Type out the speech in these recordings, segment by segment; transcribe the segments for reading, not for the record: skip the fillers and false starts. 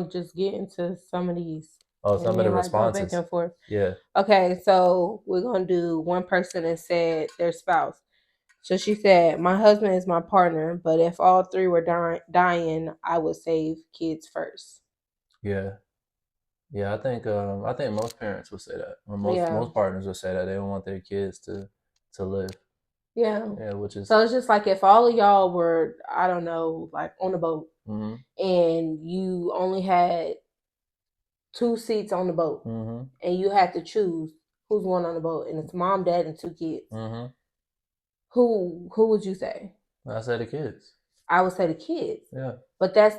gonna just get into some of these and Some of the then like go back responses. and forth. Yeah. Okay, so we're gonna do one person that said their spouse. So she said, "My husband is my partner, but if all three were dying, I would save kids first." Yeah. Yeah, I think most parents would say that, or Yeah, most partners would say that they don't want their kids to live. yeah. Yeah, which is So it's just like if all of y'all were, I don't know, like on a boat, mhm. and you only had two seats on the boat, Mhm. and you had to choose who's one on the boat, and it's mom, dad, and two kids. Mhm. Who would you say? I say the kids. I would say the kids, Yeah. but that's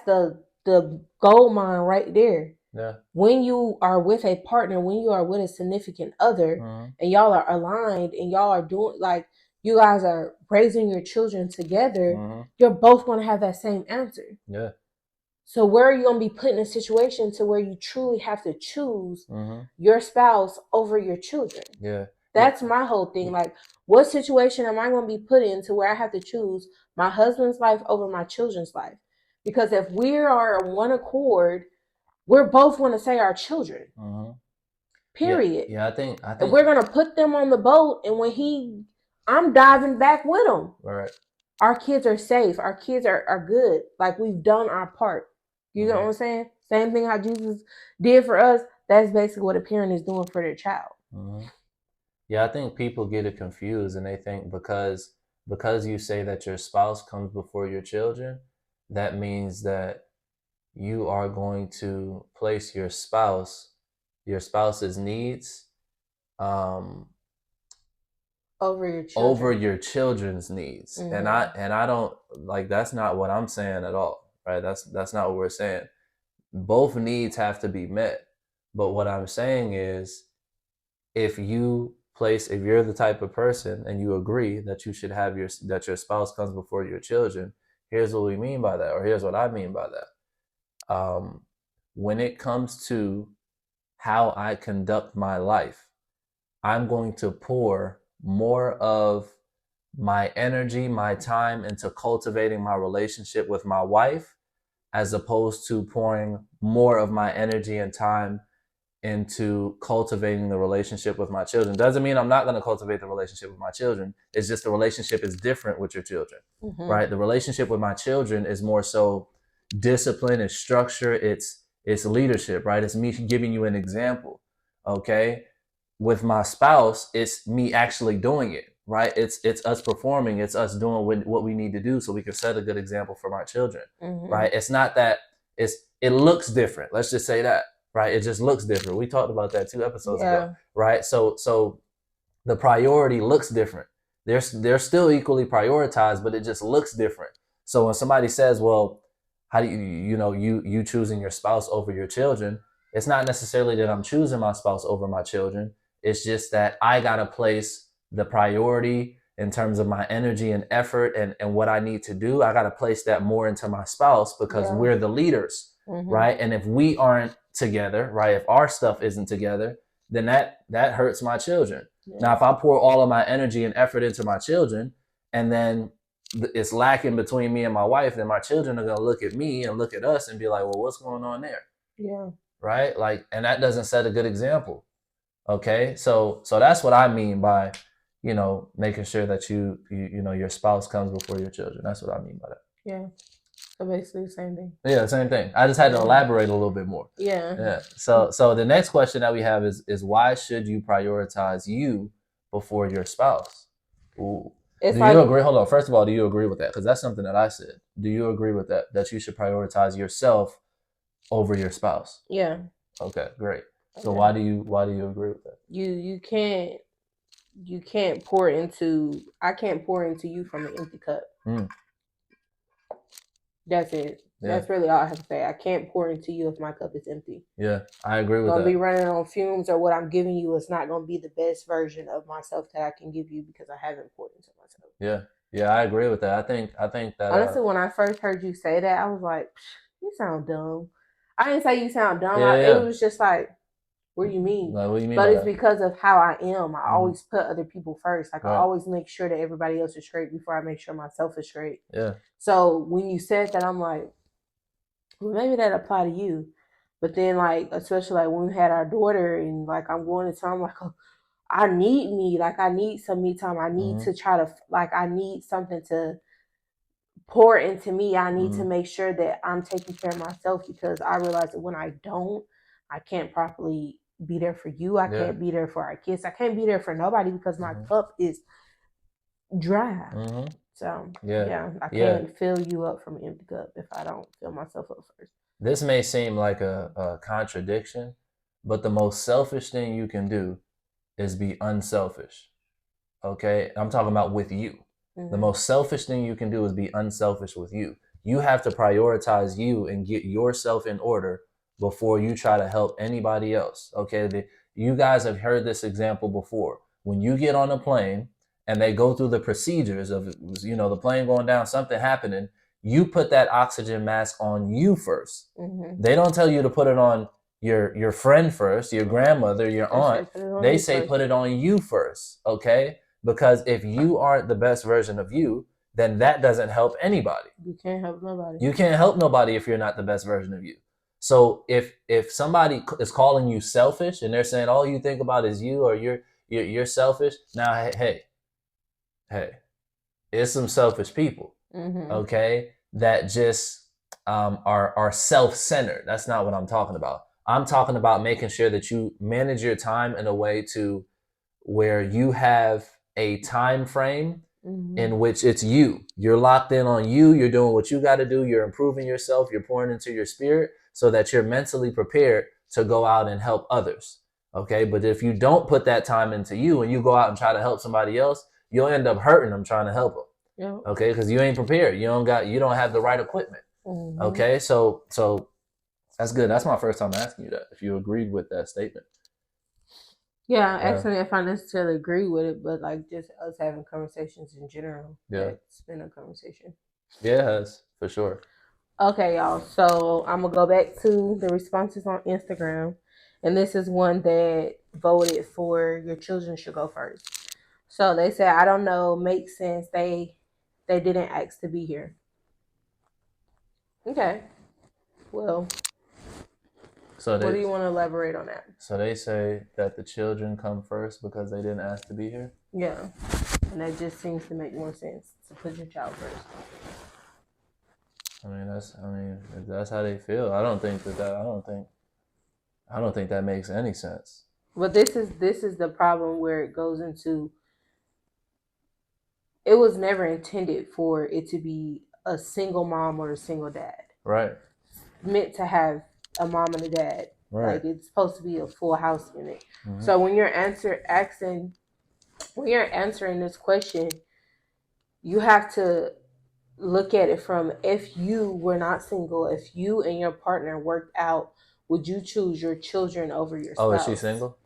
the gold mine right there. Yeah. When you are with a partner, when you are with a significant other, Mhm. and y'all are aligned, and y'all are doing like you guys are raising your children together, Mhm. you're both going to have that same answer. Yeah. So where are you going to be put in a situation to where you truly have to choose Mhm. your spouse over your children? Yeah. Yeah. That's my whole thing. Like, what situation am I going to be put in to where I have to choose my husband's life over my children's life? Because if we are on one accord, we're both going to say our children. Mhm. Yeah. Period. Yeah. I And think. we're going to put them on the boat, and I'm diving back with them. Right. Our kids are safe. Our kids are good. Like, we've done our part. You know what I'm saying? Same thing how Jesus did for us. That's basically what a parent is doing for their child. Mhm. Yeah, I think people get it confused and they think because you say that your spouse comes before your children, that means that you are going to place your spouse's needs, um, Over your over children. your children's needs. Mm-hmm. And I don't like that's not what I'm saying at all, right? That's not what we're saying. Both needs have to be met. But what I'm saying is if you're the type of person and you agree that you should have that your spouse comes before your children, here's what we mean by that, or here's what I mean by that. When it comes to how I conduct my life, I'm going to pour more of my energy, my time into cultivating my relationship with my wife, as opposed to pouring more of my energy and time into cultivating the relationship with my children. Doesn't mean I'm not going to cultivate the relationship with my children. It's just the relationship is different with your children, right? The relationship with my children is more so discipline, it's structure, it's leadership, right? It's me giving you an example. Okay, with my spouse, it's me actually doing it, right? It's us performing, it's us doing what we need to do so we can set a good example for my children, right? It's not that it looks different. Let's just say that, right? It just looks different. We talked about that 2 episodes ago, right? So the priority looks different. They're still equally prioritized, but it just looks different. So when somebody says, "Well, how do you choosing your spouse over your children?" It's not necessarily that I'm choosing my spouse over my children. It's just that I gotta place the priority in terms of my energy and effort and what I need to do. I gotta place that more into my spouse because we're the leaders, right? And if we aren't together, right, if our stuff isn't together, then that hurts my children. Now, if I pour all of my energy and effort into my children, and then it's lacking between me and my wife, then my children are gonna look at me and look at us and be like, "Well, what's going on there?" Yeah. Right? Like, and that doesn't set a good example. Okay, so that's what I mean by, making sure that your spouse comes before your children. That's what I mean by that. Yeah. So basically the same thing. Yeah, same thing. I just had to elaborate a little bit more. Yeah. Yeah. So the next question that we have is why should you prioritize you before your spouse? Ooh. It's Do you like agree? Hold on. First of all, do you agree with that? Because that's something that I said. Do you agree with that? That you should prioritize yourself over your spouse? yeah. Okay, great. So Okay. why do you agree with that? You can't pour into I can't pour into you from an empty cup. Mm, That's it. yeah, That's really all I have to say. I can't pour into you if my cup is empty. yeah, I agree with Gonna be that. running on fumes, or what I'm giving you is not gonna be the best version of myself that I can give you because I haven't poured into myself. Yeah, yeah, I agree with that. I think that Honestly, when I first heard you say that, I was like, "You sound dumb." I didn't say you sound dumb. yeah, It yeah. was just like, "What do you mean?" Like, what do you mean But by it's that? because of how I am. I Mm-hmm. always put other people first. Like, I Right. always make sure that everybody else is straight before I make sure myself is straight. Yeah. So when you said that, I'm like, Well, maybe that apply to you. But then, like, especially like when we had our daughter, and like I'm going to tell him like, oh, I need me, like I need some me time. I need Mm-hmm. to try to like I need something to pour into me. I need to Mm-hmm. make sure that I'm taking care of myself because I realize that when I don't, I can't properly be there for you. I Yeah. can't be there for our kids. I can't be there for nobody because my Mm-hmm. cup is dry. Mm-hmm. So Yeah. yeah, I Yeah. can't fill you up from an empty cup if I don't fill myself up first. This may seem like a contradiction, but the most selfish thing you can do is be unselfish. Okay? I'm talking about with you. The Mm-hmm. most selfish thing you can do is be unselfish with you. You have to prioritize you and get yourself in order before you try to help anybody else. Okay? You guys have heard this example before. When you get on a plane and they go through the procedures of, the plane going down, something happening, you put that oxygen mask on you first. Mm-hmm. They don't tell you to put it on your friend first, your grandmother, your They say aunt. put it on They you say first. put it on you first. Okay? Because if you aren't the best version of you, then that doesn't help anybody. You can't help nobody. You can't help nobody if you're not the best version of you. So if somebody is calling you selfish and they're saying all you think about is you, or you're selfish, now hey, it's some selfish people, Mm-hmm. okay, that just are self-centered. That's not what I'm talking about. I'm talking about making sure that you manage your time in a way to where you have a time frame Mm-hmm. in which it's you. You're locked in on you. You're doing what you got to do. You're improving yourself. You're pouring into your spirit so that you're mentally prepared to go out and help others. Okay. But if you don't put that time into you and you go out and try to help somebody else, you'll end up hurting them trying to help them. Yep. Okay. Because you ain't prepared. You don't have the right equipment. Mm-hmm. Okay. So that's good. That's my first time asking you that. If you agreed with that statement. Yeah, Yeah. actually, if I necessarily agree with it, but like just us having conversations in general, Yeah. that's been a conversation. Yeah, it has for sure. Okay, y'all. So I'm gonna go back to the responses on Instagram, and this is one that voted for your children should go first. So they said, I don't know, makes sense. They didn't ask to be here. Okay. Well, So what they do you want to elaborate on that? So they say that the children come first because they didn't ask to be here. Yeah, and that just seems to make more sense to put your child first. If that's how they feel. I don't think that makes any sense. But this is the problem where it goes into it was never intended for it to be a single mom or a single dad. Right. It's meant to have a mom and a dad. Right. Like it's supposed to be a full house unit. Mm-hmm. So when you're answering this question, you have to look at it from if you were not single, if you and your partner worked out, would you choose your children over your Oh, is she spouse? single?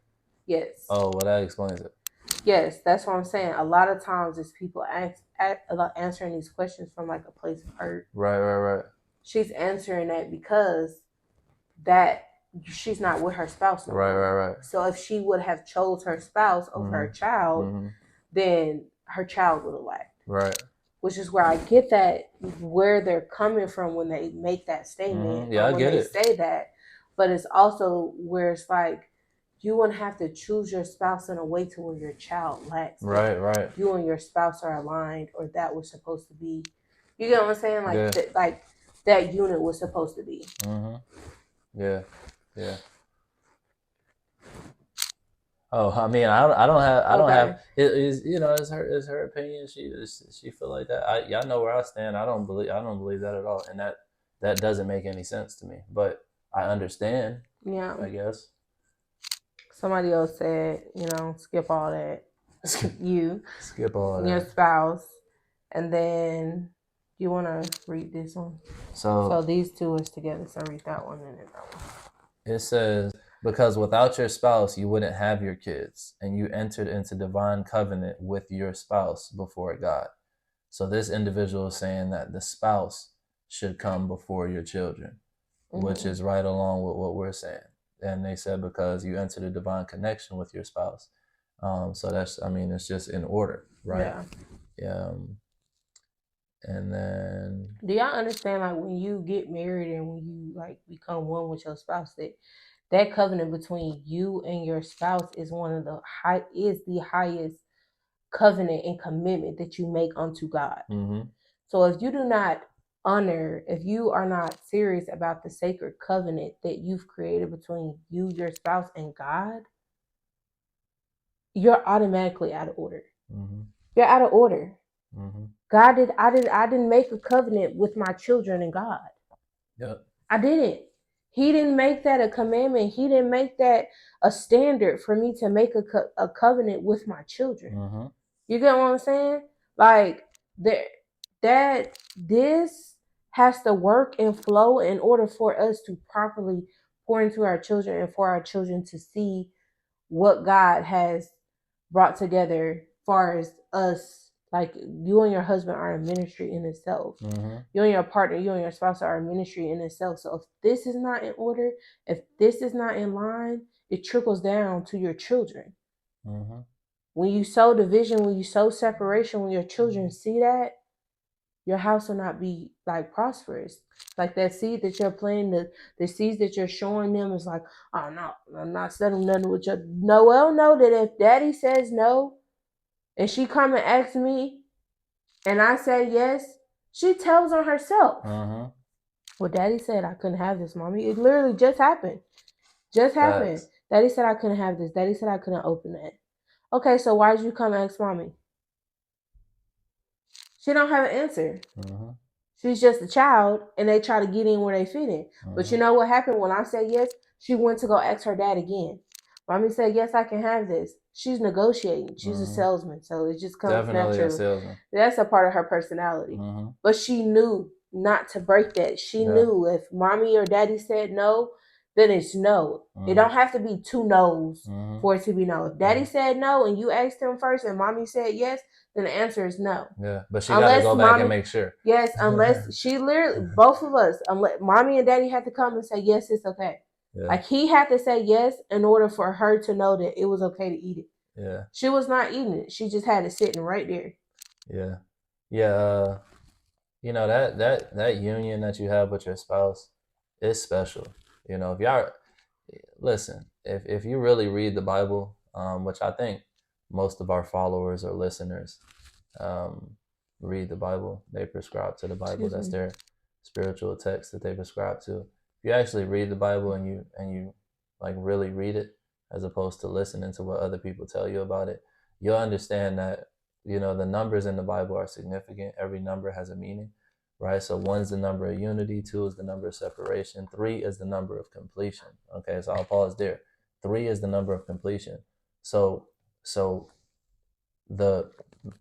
Yes. Oh, well, that explains it. Yes, that's what I'm saying. A lot of times it's people answering these questions from like a place of hurt. Right, right, right. She's answering that because that she's not with her spouse no Right, more. right, right. So if she would have chose her spouse over her child, then her child would have lacked. Right. Which is where I get that where they're coming from when they make that statement Yeah, or I when get they it. say that. But it's also where it's like you wouldn't have to choose your spouse in a way to where your child lacks. Right, right. You and your spouse are aligned, or that was supposed to be. You get what I'm saying? Like Yeah. like that unit was supposed to be. Yeah, yeah. Oh, I mean, I don't Okay. have. It is, it's her opinion. She feel like that. Y'all know where I stand. I don't believe that at all, and that doesn't make any sense to me. But I understand. Yeah. I guess. Somebody else said, skip all that. You, Skip all your that. spouse, and then you want to read this one. So these two is together. So read that one and then that one. It says, because without your spouse, you wouldn't have your kids, and you entered into divine covenant with your spouse before God. So this individual is saying that the spouse should come before your children, which is right along with what we're saying. And they said because you entered a divine connection with your spouse. So it's just in order, right? Yeah. And then, Do y'all understand, like, when you get married and when you like become one with your spouse, that covenant between you and your spouse is the highest covenant and commitment that you make unto God. mm-hmm. So if you do not honor, if you are not serious about the sacred covenant that you've created between you, your spouse, and God, you're automatically out of order. Mm-hmm. You're out of order. Mm-hmm. I didn't make a covenant with my children and God. Yep. I didn't. He didn't make that a commandment. He didn't make that a standard for me to make a covenant with my children. Mm-hmm. You get what I'm saying? Like there, that this has to work and flow in order for us to properly pour into our children and for our children to see what God has brought together far as us. Like you and your husband are a ministry in itself. Mm-hmm. You and your partner, you and your spouse are a ministry in itself. So if this is not in order, if this is not in line, it trickles down to your children. Mm-hmm. When you sow division, when you sow separation, when your children see that, your house will not be like prosperous. Like that seed that you're planting, the seeds that you're showing them is like, oh no, I'm not settling nothing with your Noel. Know that if daddy says no and she come and asks me and I say yes, she tells on herself. Mm-hmm. Well, daddy said I couldn't have this, mommy. It literally just happened. Just happened. Facts. Daddy said I couldn't have this. Daddy said I couldn't open that. Okay, so why did you come and ask mommy? She don't have an answer. Mm-hmm. She's just a child, and they try to get in where they fit in. But Mm-hmm. you know what happened when I said yes? She went to go ask her dad again. Mommy said, yes, I can have this. She's negotiating. She's a Mm-hmm. salesman, so it just comes Definitely a naturally. salesman. That's a part of her personality. Mm-hmm. But she knew not to break that. She Yeah. knew if mommy or daddy said no, then it's no. Mm-hmm. It don't have to be two no's Mm-hmm. for it to be no. If daddy Mm-hmm. said no and you asked him first and mommy said yes, then the answer is no. Yeah, but she got to go back and make sure. Yes, unless she literally, both of us, unless mommy and daddy had to come and say, yes, it's okay. Yeah. Like he had to say yes in order for her to know that it was okay to eat it. Yeah. She was not eating it. She just had it sitting right there. Yeah. Yeah. You know, that union that you have with your spouse is special. You know, if y'all listen, if you really read the Bible, which I think most of our followers or listeners read the Bible, they prescribe to the Bible. That's their spiritual text that they prescribe to. If you actually read the Bible and you like really read it, as opposed to listening to what other people tell you about it, you'll understand that, you know, the numbers in the Bible are significant. Every number has a meaning, right? So 1's the number of unity, 2 is the number of separation, 3 is the number of completion. Okay, so I'll pause there. 3 is the number of completion. So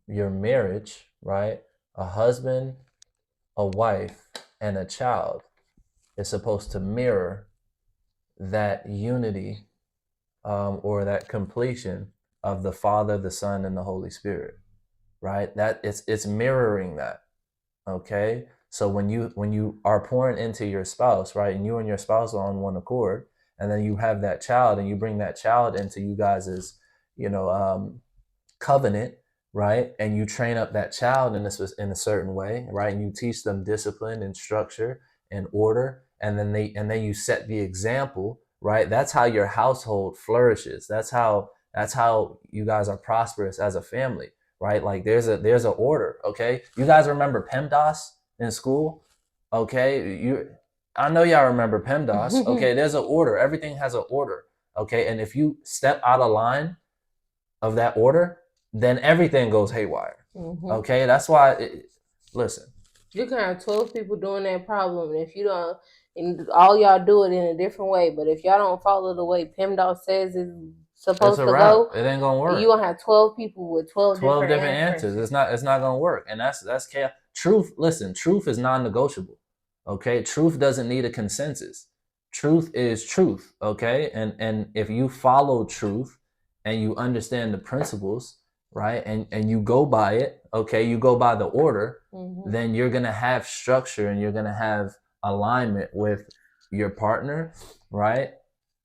your marriage, right? A husband, a wife, and a child is supposed to mirror that unity, or that completion of the Father, the Son, and the Holy Spirit, right? That it's mirroring that. Okay, so when you are pouring into your spouse, right, and you and your spouse are on one accord, and then you have that child, and you bring that child into you guys' covenant, right, and you train up that child in a certain way, right, and you teach them discipline and structure and order, and then you set the example, right. That's how your household flourishes. That's how you guys are prosperous as a family, right? Like there's a order. Okay, you guys remember PEMDAS in school? Okay, I know y'all remember PEMDAS. Okay, there's an order. Everything has an order. Okay, and if you step out of line of that order, then everything goes haywire. Mm-hmm. Okay, that's why. Listen, you can have 12 people doing that problem, and if you don't, and all y'all do it in a different way, but if y'all don't follow the way PEMDAS says it's supposed to go, it ain't gonna work. You gonna have 12 people with 12 different answers. It's not gonna work, and that's chaos. Truth. Listen, truth is non-negotiable. Okay, truth doesn't need a consensus. Truth is truth. Okay, and if you follow truth and you understand the principles, right, and you go by it, okay, you go by the order, mm-hmm. then you're gonna have structure and you're gonna have alignment with your partner, right,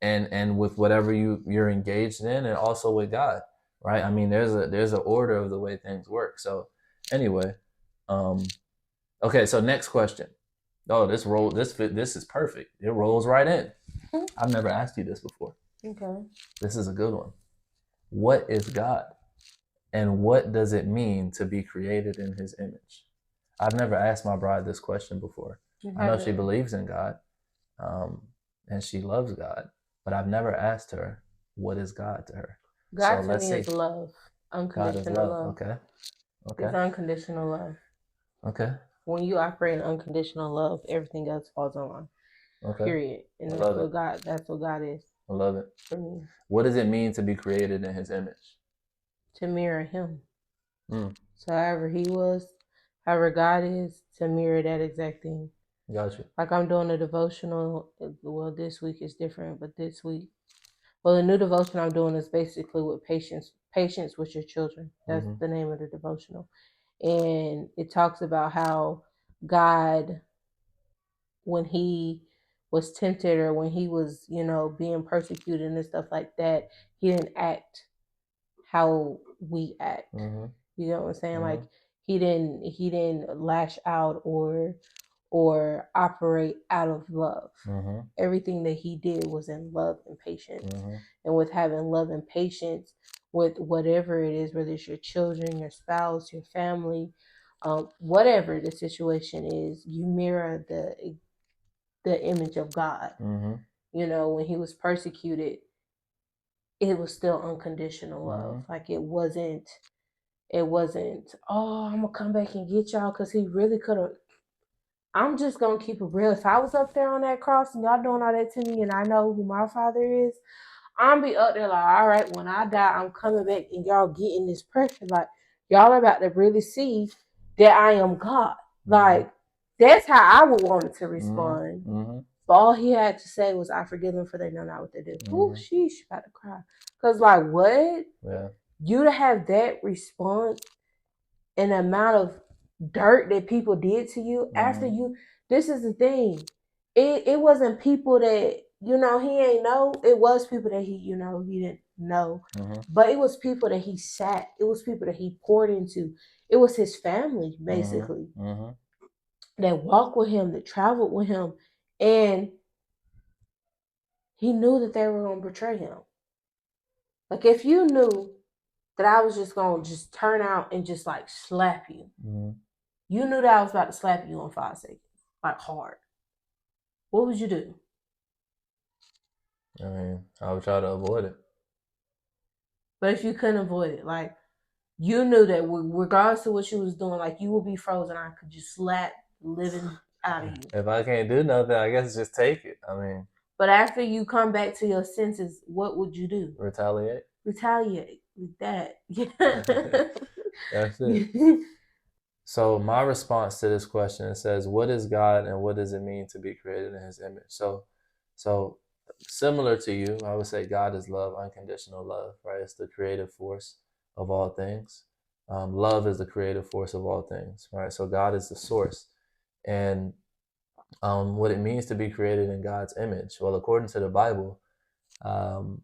and with whatever you're engaged in, and also with God, right. I mean, there's an order of the way things work. So anyway, Okay, so next question. Oh, this is perfect. It rolls right in. I've never asked you this before. Okay. This is a good one. What is God? And what does it mean to be created in his image? I've never asked my bride this question before. I know she believes in God, and she loves God, but I've never asked her, what is God to her? God So to let's me see. is love. God is Unconditional love. love. Okay. It's Okay. unconditional love. Okay. When you operate in unconditional love, everything else falls in line. Okay. Period. And I love it. That's what God is I love it. for me. What does it mean to be created in his image? To mirror him. Mm, So however he was, however God is, to mirror that exact thing. Gotcha. Like I'm doing a devotional. Well, this week is different, but this week, well, the new devotion I'm doing is basically with patience with your children. That's the name of the devotional. And it talks about how God, when he was tempted or when he was, being persecuted and stuff like that, he didn't act how we act. Mm-hmm. You know what I'm saying? Mm-hmm. Like he didn't lash out or operate out of love. Mm-hmm. Everything that he did was in love and patience. Mm-hmm. And with having love and patience with whatever it is, whether it's your children, your spouse, your family, whatever the situation is, you mirror the image of God. Mm-hmm. When he was persecuted, it was still unconditional love. Mm-hmm. Like it wasn't, oh, I'm gonna come back and get y'all, because he really could have. I'm just gonna keep it real. If I was up there on that cross and y'all doing all that to me, and I know who my father is, I'm be up there like, all right, when I die, I'm coming back, and y'all getting this pressure. Like y'all are about to really see that I am God. Like that's how I would want it to respond. Mm-hmm. But all he had to say was, "I forgive them, for they know not what they do." Ooh, sheesh, about to cry. Cause like what? Yeah. You to have that response and the amount of dirt that people did to you after you. This is the thing. It wasn't people that he ain't know. It was people that he didn't know. But it was people that he sat. It was people that he poured into. It was his family basically that walked with him, that traveled with him, and he knew that they were gonna betray him. Like if you knew that I was just gonna just turn out and just like slap you. You knew that I was about to slap you in 5 seconds, like hard. What would you do? I mean, I would try to avoid it. But if you couldn't avoid it, like you knew that regardless of what you was doing, like you would be frozen. I could just slap living out of you. If I can't do nothing, I guess just take it. I mean, but after you come back to your senses, what would you do? Retaliate. Retaliate with that. That's it. So my response to this question, it says, what is God and what does it mean to be created in his image? So similar to you, I would say God is love, unconditional love, right? It's the creative force of all things. Love is the creative force of all things, right? So God is the source. And what it means to be created in God's image. Well, according to the Bible, to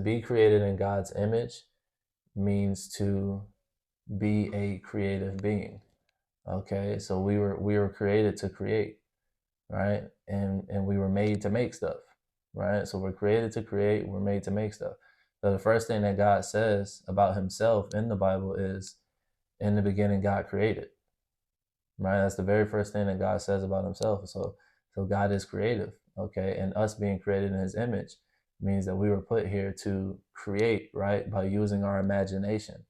be created in God's image means to be a creative being. Okay, so we were created to create, right? And we were made to make stuff, right? So we're created to create, we're made to make stuff. So the first thing that God says about himself in the Bible is, in the beginning God created. Right? That's the very first thing that God says about himself. So God is creative, okay? And us being created in his image means that we were put here to create, right? By using our imagination.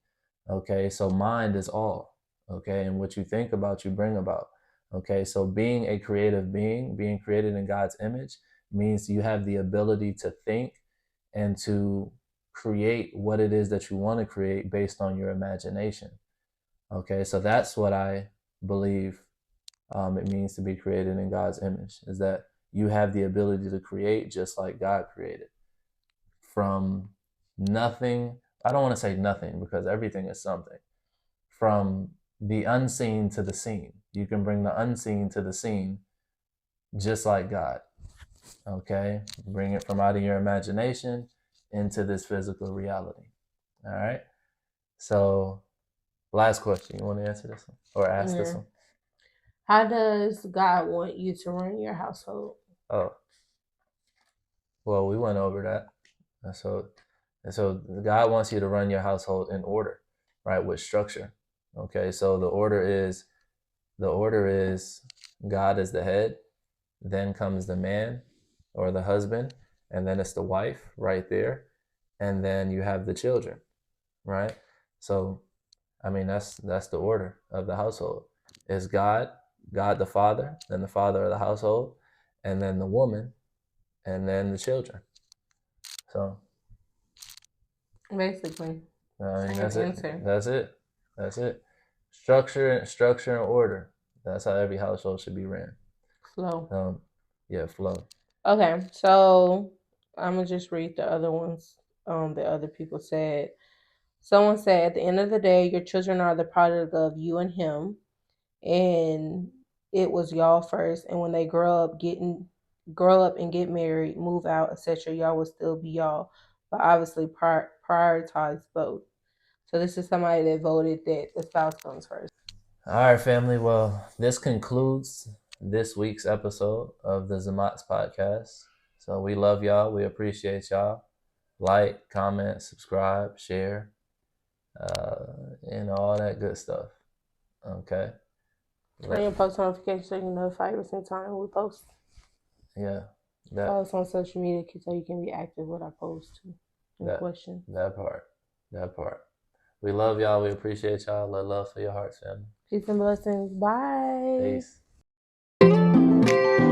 Okay? So mind is all, okay? And what you think about, you bring about. Okay? So being a creative being, being created in God's image means you have the ability to think and to create what it is that you want to create based on your imagination. Okay, so that's what I believe it means to be created in God's image, is that you have the ability to create just like God created from nothing. I don't want to say nothing because everything is something. From the unseen to the seen. You can bring the unseen to the seen just like God. Okay, bring it from out of your imagination into this physical reality. All right, so Last question. You want to answer this one or ask this Yeah. one? How does God want you to run your household? Oh, well, we went over that. And so God wants you to run your household in order, right? With structure. Okay. So the order is God is the head, then comes the man or the husband, and then it's the wife right there, and then you have the children, right? So I mean that's the order of the household. Is God the father, then the father of the household, and then the woman, and then the children. So Basically, I mean same that's it. answer. That's it. That's it. Structure and order. That's how every household should be ran. Flow. Yeah, flow. Okay, so I'm gonna just read the other ones. The other people said. Someone said, at the end of the day, your children are the product of you and him, and it was y'all first. And when they grow up and get married, move out, etc., y'all will still be y'all, but obviously prioritize both. So this is somebody that voted that the spouse comes first. All right, family. Well, this concludes this week's episode of the Zamots podcast. So we love y'all. We appreciate y'all. Like, comment, subscribe, share, and all that good stuff. Okay. Turn your post notifications so you notify every single time we post. Yeah. Follow us on social media so you can be active with our posts too. And questions. That part. That part. We love y'all. We appreciate y'all. Love for your hearts, family. Peace and blessings. Bye. Peace.